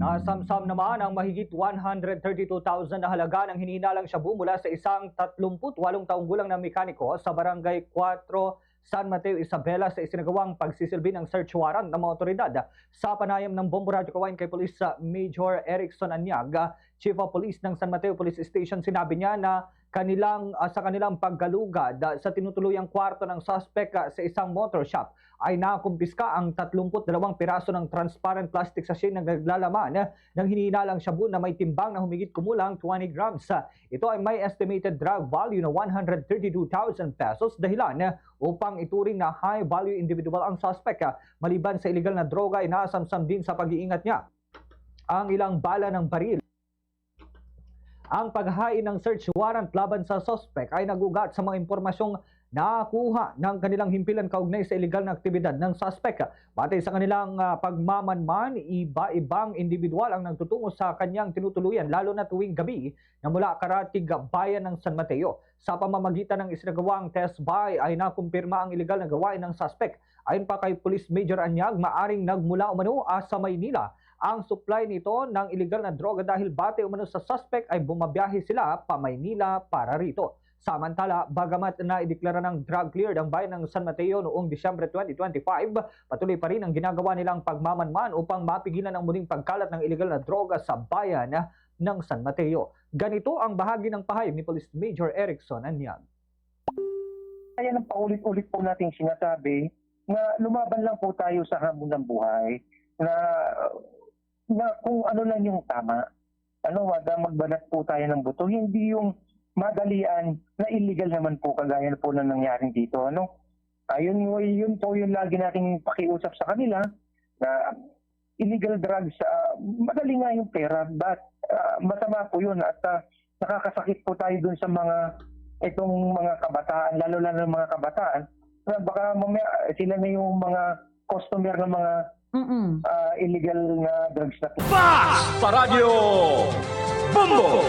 Nasamsam naman ang mahigit 132,000 na halaga ng hinihinalang shabu mula sa isang 38 taong gulang na mekaniko sa Barangay 4, San Mateo, Isabela sa isinagawang pagsisilbi ng search warrant ng mga otoridad. Sa panayam ng Bombo Radio Kawain kay Police Major Erickson Anyag, Chief of Police ng San Mateo Police Station, sinabi niya na sa kanilang paggalugad sa tinutuluyang kwarto ng suspect sa isang motor shop ay nakumpiska ang 32 piraso ng transparent plastic sachet na naglalaman ng hinihinalang shabu na may timbang na humigit kumulang 20 grams. Ito ay may estimated drug value na 132,000 pesos dahilan upang ituring na high value individual ang suspect. Maliban sa illegal na droga, inasamsam din sa pag-iingat niya ang ilang bala ng baril. Ang paghahain ng search warrant laban sa suspect ay nagugat sa mga impormasyong nakuha ng kanilang himpilan kaugnay sa illegal na aktibidad ng suspect. Batay sa kanilang pagmamanman, iba-ibang individual ang nagtutungo sa kanyang tinutuluyan lalo na tuwing gabi na mula karatig bayan ng San Mateo. Sa pamamagitan ng isinagawang test buy ay nakumpirma ang illegal na gawain ng suspect. Ayon pa kay Police Major Anyag, maaring nagmula umano sa Maynila ang supply nito ng illegal na droga dahil bate umano sa suspect ay bumabiyahe sila pa Maynila para rito. Samantala, bagamat na ideklara ng drug cleared ang bayan ng San Mateo noong Disyembre 2025, patuloy pa rin ang ginagawa nilang pagmamanman upang mapigilan ang muling pagkalat ng illegal na droga sa bayan ng San Mateo. Ganito ang bahagi ng pahayag ni Police Major Erickson Anyag. Kaya ng paulit-ulit po nating sinasabi na lumaban lang po tayo sa hamon ng buhay na kung ano lang yung tama. Wag magbanat po tayo ng buto. Hindi yung madalian na illegal naman po kagaya po na nangyaring dito. Yun po yung lagi nating pakiusap sa kanila na illegal drugs, madali nga yung pera, but masama po yun at nakakasakit po tayo dun sa itong mga kabataan, lalo na ng mga kabataan, na baka mamaya sila na yung mga customer ng mga illegal na drugs na po. Sa Radyo Bombo!